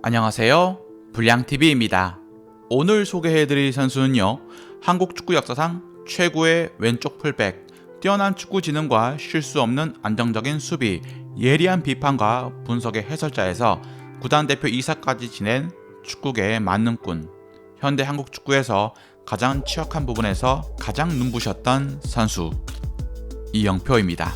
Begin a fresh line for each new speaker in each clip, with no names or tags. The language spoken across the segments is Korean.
안녕하세요. 불량TV입니다. 오늘 소개해드릴 선수는요, 한국 축구 역사상 최고의 왼쪽 풀백, 뛰어난 축구 지능과 쉴 수 없는 안정적인 수비, 예리한 비판과 분석의 해설자에서 구단 대표 이사까지 지낸 축구계의 만능꾼, 현대 한국 축구에서 가장 취약한 부분에서 가장 눈부셨던 선수, 이영표입니다.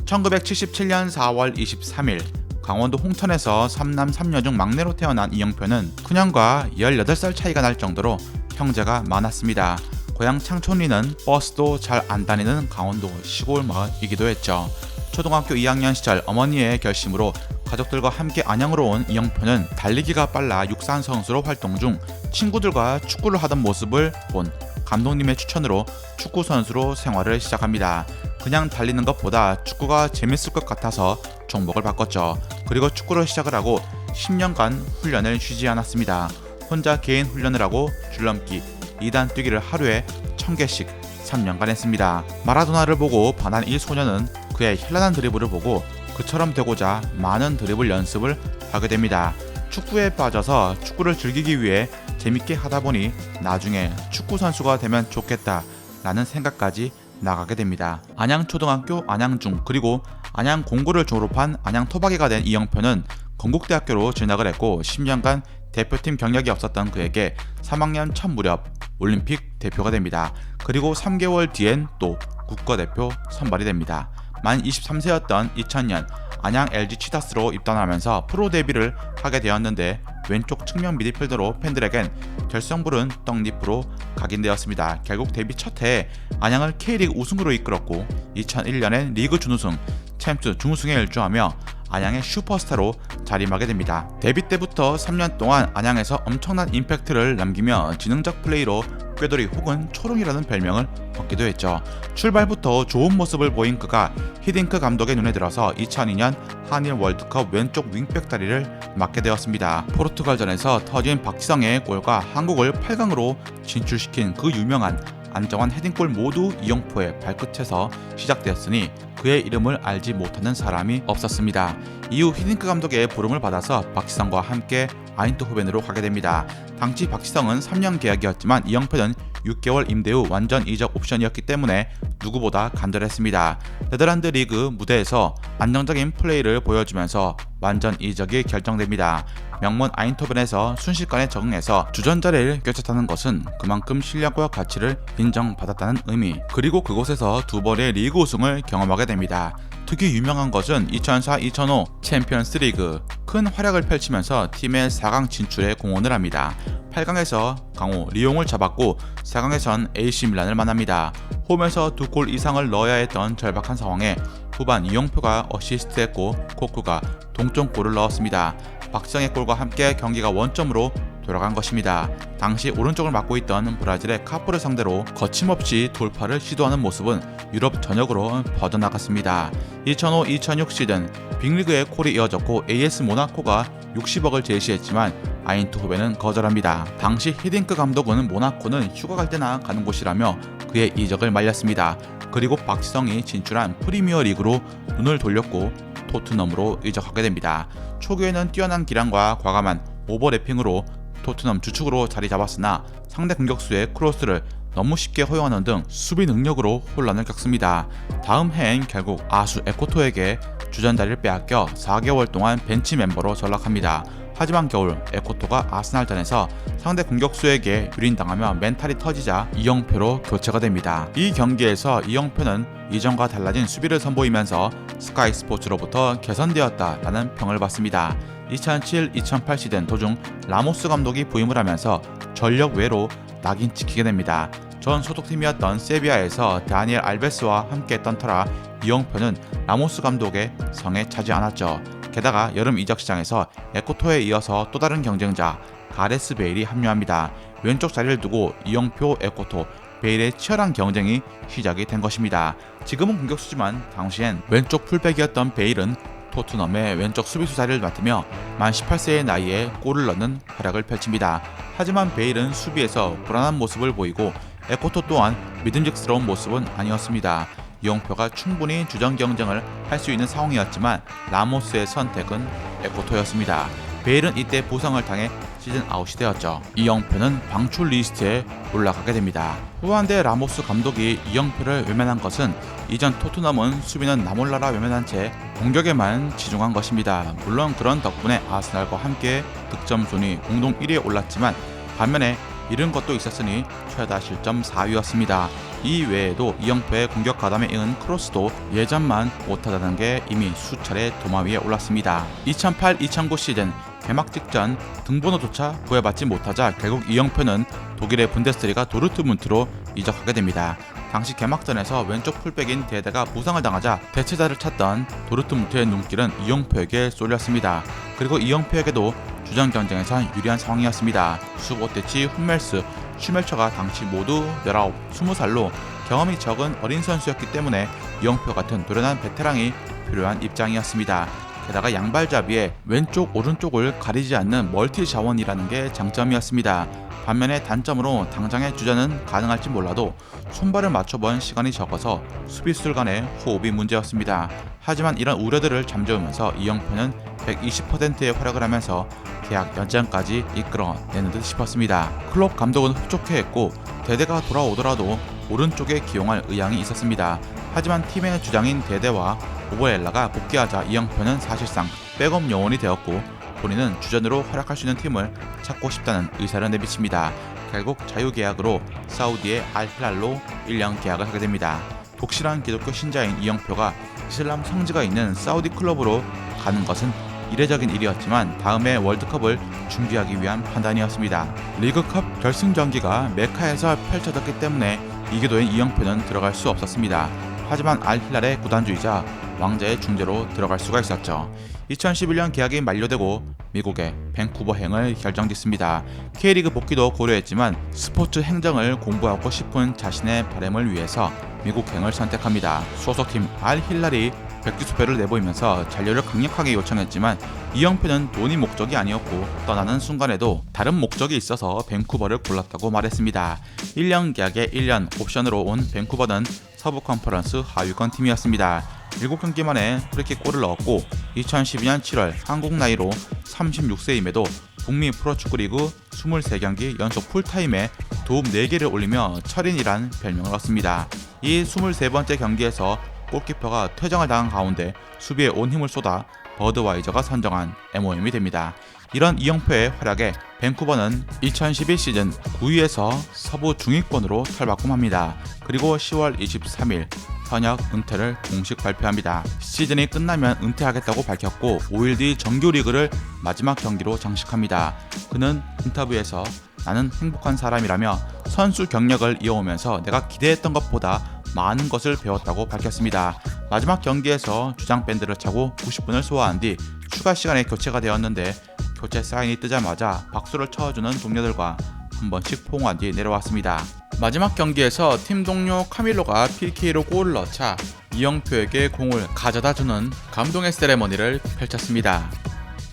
1977년 4월 23일 강원도 홍천에서 3남 3녀 중 막내로 태어난 이영표는 큰형과 18살 차이가 날 정도로 형제가 많았습니다. 고향 창촌리는 버스도 잘 안 다니는 강원도 시골 마을이기도 했죠. 초등학교 2학년 시절 어머니의 결심으로 가족들과 함께 안양으로 온 이영표는 달리기가 빨라 육상 선수로 활동 중 친구들과 축구를 하던 모습을 본 감독님의 추천으로 축구 선수로 생활을 시작합니다. 그냥 달리는 것보다 축구가 재밌을 것 같아서 종목을 바꿨죠. 그리고 축구를 시작을 하고 10년간 훈련을 쉬지 않았습니다. 혼자 개인 훈련을 하고 줄넘기, 2단 뛰기를 하루에 1000개씩 3년간 했습니다. 마라도나를 보고 반한 이 소녀는 그의 현란한 드리블을 보고 그처럼 되고자 많은 드리블 연습을 하게 됩니다. 축구에 빠져서 축구를 즐기기 위해 재밌게 하다 보니 나중에 축구 선수가 되면 좋겠다 라는 생각까지 나가게 됩니다. 안양초등학교, 안양중, 그리고 안양공고를 졸업한 안양토박이가 된 이영표는 건국대학교로 진학을 했고 10년간 대표팀 경력이 없었던 그에게 3학년 첫 무렵 올림픽 대표가 됩니다. 그리고 3개월 뒤엔 또 국가대표 선발이 됩니다. 만 23세였던 2000년 안양 LG 치타스로 입단하면서 프로 데뷔를 하게 되었는데 왼쪽 측면 미드필더로 팬들에겐 결성부른 떡잎으로 각인되었습니다. 결국 데뷔 첫 해에 안양을 K리그 우승으로 이끌었고 2001년엔 리그 준우승, 챔스 준우승에 일조하며 안양의 슈퍼스타로 자림하게 됩니다. 데뷔 때부터 3년 동안 안양에서 엄청난 임팩트를 남기며 지능적 플레이로 꾀돌이 혹은 초롱이라는 별명을 얻기도 했죠. 출발부터 좋은 모습을 보인 그가 히딩크 감독의 눈에 들어서 2002년 한일 월드컵 왼쪽 윙백 다리를 맡게 되었습니다. 포르투갈전에서 터진 박지성의 골과 한국을 8강으로 진출시킨 그 유명한 안정환 헤딩골 모두 이영표의 발끝에서 시작되었으니 그의 이름을 알지 못하는 사람이 없었습니다. 이후 히딩크 감독의 부름을 받아서 박지성과 함께 아인트호벤으로 가게 됩니다. 당시 박지성은 3년 계약이었지만 이영표는 6개월 임대 후 완전 이적 옵션이었기 때문에 누구보다 간절했습니다. 네덜란드 리그 무대에서 안정적인 플레이를 보여주면서 완전 이적이 결정됩니다. 명문 아인토벤에서 순식간에 적응해서 주전자리를 꿰찼다는 것은 그만큼 실력과 가치를 인정받았다는 의미, 그리고 그곳에서 두 번의 리그 우승을 경험하게 됩니다. 특히 유명한 것은 2004-2005 챔피언스 리그 큰 활약을 펼치면서 팀의 4강 진출에 공헌을 합니다. 8강에서 강호 리옹을 잡았고 4강에선 AC 밀란을 만납니다. 홈에서 2골 이상을 넣어야 했던 절박한 상황에 후반 이영표가 어시스트했고 코쿠가 동점골을 넣었습니다. 박지성의 골과 함께 경기가 원점으로 돌아간 것입니다. 당시 오른쪽을 맡고 있던 브라질의 카프를 상대로 거침없이 돌파를 시도하는 모습은 유럽 전역으로 퍼져나갔습니다. 2005-2006 시즌 빅리그의 콜이 이어졌고 AS 모나코가 60억을 제시했지만 아인트호벤은 거절합니다. 당시 히딩크 감독은 모나코는 휴가 갈 때나 가는 곳이라며 그의 이적을 말렸습니다. 그리고 박지성이 진출한 프리미어 리그로 눈을 돌렸고 토트넘으로 이적하게 됩니다. 초기에는 뛰어난 기량과 과감한 오버래핑으로 토트넘 주축으로 자리 잡았으나 상대 공격수의 크로스를 너무 쉽게 허용하는 등 수비 능력으로 혼란을 겪습니다. 다음 해엔 결국 아수 에코토에게 주전 자리를 빼앗겨 4개월 동안 벤치 멤버로 전락합니다. 하지만 겨울 에코토가 아스날전에서 상대 공격수에게 유린당하며 멘탈이 터지자 이영표로 교체가 됩니다. 이 경기에서 이영표는 이전과 달라진 수비를 선보이면서 스카이 스포츠로부터 개선되었다라는 평을 받습니다. 2007-2008 시즌 도중 라모스 감독이 부임을 하면서 전력 외로 낙인 찍히게 됩니다. 전 소속팀이었던 세비야에서 다니엘 알베스와 함께했던 터라 이영표는 라모스 감독의 성에 차지 않았죠. 게다가 여름 이적 시장에서 에코토에 이어서 또 다른 경쟁자 가레스 베일이 합류합니다. 왼쪽 자리를 두고 이영표, 에코토, 베일의 치열한 경쟁이 시작이 된 것입니다. 지금은 공격수지만 당시엔 왼쪽 풀백이었던 베일은 토트넘의 왼쪽 수비수 자리를 맡으며 만 18세의 나이에 골을 넣는 활약을 펼칩니다. 하지만 베일은 수비에서 불안한 모습을 보이고 에코토 또한 믿음직스러운 모습은 아니었습니다. 이영표가 충분히 주전 경쟁을 할 수 있는 상황이었지만 라모스의 선택은 에코토였습니다. 베일은 이때 부상을 당해 시즌 아웃이 되었죠. 이영표는 방출 리스트에 올라가게 됩니다. 후안 대 라모스 감독이 이영표를 외면한 것은 이전 토트넘은 수비는 나몰라라 외면한 채 공격에만 치중한 것입니다. 물론 그런 덕분에 아스날과 함께 득점 순위 공동 1위에 올랐지만 반면에 잃은 것도 있었으니 최다 실점 4위였습니다. 이 외에도 이영표의 공격 가담에 이은 크로스도 예전만 못하다는 게 이미 수차례 도마 위에 올랐습니다. 2008-2009 시즌 개막 직전 등번호조차 구애받지 못하자 결국 이영표는 독일의 분데스리가 도르트문트로 이적하게 됩니다. 당시 개막전에서 왼쪽 풀백인 데데가 부상을 당하자 대체자를 찾던 도르트문트의 눈길은 이영표에게 쏠렸습니다. 그리고 이영표에게도 주전 경쟁에선 유리한 상황이었습니다. 수보테치, 훈멜스, 슈멜처가 당시 모두 19, 20살로 경험이 적은 어린 선수였기 때문에 이영표 같은 노련한 베테랑이 필요한 입장이었습니다. 게다가 양발잡이에 왼쪽 오른쪽을 가리지 않는 멀티 자원이라는 게 장점이었습니다. 반면에 단점으로 당장의 주전은 가능할지 몰라도 손발을 맞춰본 시간이 적어서 수비수들 간의 호흡이 문제였습니다. 하지만 이런 우려들을 잠재우면서 이영표는 120%의 활약을 하면서 계약 연장까지 이끌어내는 듯 싶었습니다. 클롭 감독은 흡족해했고 데데가 돌아오더라도 오른쪽에 기용할 의향이 있었습니다. 하지만 팀의 주장인 데데와 오버엘라가 복귀하자 이영표는 사실상 백업 요원이 되었고 본인은 주전으로 활약할 수 있는 팀을 찾고 싶다는 의사를 내비칩니다. 결국 자유계약으로 사우디의 알힐랄로 1년 계약을 하게 됩니다. 독실한 기독교 신자인 이영표가 이슬람 성지가 있는 사우디 클럽으로 가는 것은 이례적인 일이었지만 다음해 월드컵을 준비하기 위한 판단이었습니다. 리그컵 결승 경기가 메카에서 펼쳐졌기 때문에 이교도인 이영표는 들어갈 수 없었습니다. 하지만 알힐랄의 구단주이자 왕자의 중재로 들어갈 수가 있었죠. 2011년 계약이 만료되고 미국의 밴쿠버행을 결정짓습니다. K리그 복귀도 고려했지만 스포츠 행정을 공부하고 싶은 자신의 바람을 위해서 미국행을 선택합니다. 소속팀 알힐랄이 백지수배를 내보이면서 잔류를 강력하게 요청했지만 이영표는 돈이 목적이 아니었고 떠나는 순간에도 다른 목적이 있어서 밴쿠버를 골랐다고 말했습니다. 1년 계약에 1년 옵션으로 온 밴쿠버는 서부 컨퍼런스 하위권 팀이었습니다. 7경기 만에 프리킥 골을 넣었고 2012년 7월 한국 나이로 36세임에도 북미 프로축구리그 23경기 연속 풀타임에 도움 4개를 올리며 철인이란 별명을 얻습니다. 이 23번째 경기에서 골키퍼가 퇴장을 당한 가운데 수비에 온 힘을 쏟아 버드와이저가 선정한 MOM이 됩니다. 이런 이영표의 활약에 밴쿠버는 2012 시즌 9위에서 서부 중위권으로 탈바꿈합니다. 그리고 10월 23일 현역 은퇴를 공식 발표합니다. 시즌이 끝나면 은퇴하겠다고 밝혔고 5일 뒤 정규리그를 마지막 경기로 장식합니다. 그는 인터뷰에서 나는 행복한 사람이라며 선수 경력을 이어오면서 내가 기대했던 것보다 많은 것을 배웠다고 밝혔습니다. 마지막 경기에서 주장 밴드를 차고 90분을 소화한 뒤 추가 시간에 교체가 되었는데 교체 사인이 뜨자마자 박수를 쳐주는 동료들과 한 번씩 포옹한 뒤 내려왔습니다. 마지막 경기에서 팀 동료 카밀로가 PK로 골을 넣자 이영표에게 공을 가져다주는 감동의 세레머니를 펼쳤습니다.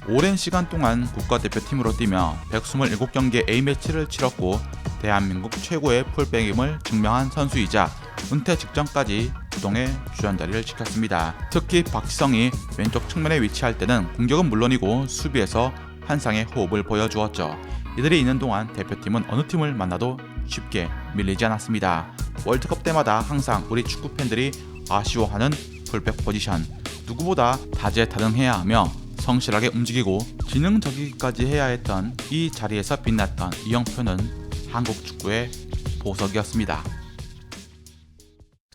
오랜 시간 동안 국가대표팀으로 뛰며 127경기의 A매치를 치렀고 대한민국 최고의 풀백임을 증명한 선수이자 은퇴 직전까지 부동의 주전 자리를 지켰습니다. 특히 박지성이 왼쪽 측면에 위치할 때는 공격은 물론이고 수비에서 한상의 호흡을 보여주었죠. 이들이 있는 동안 대표팀은 어느 팀을 만나도 쉽게 밀리지 않았습니다. 월드컵 때마다 항상 우리 축구 팬들이 아쉬워하는 풀백 포지션, 누구보다 다재다능해야 하며 성실하게 움직이고 지능적이기까지 해야 했던 이 자리에서 빛났던 이영표는 한국 축구의 보석이었습니다.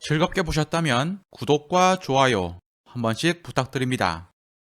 즐겁게 보셨다면 구독과 좋아요 한 번씩 부탁드립니다.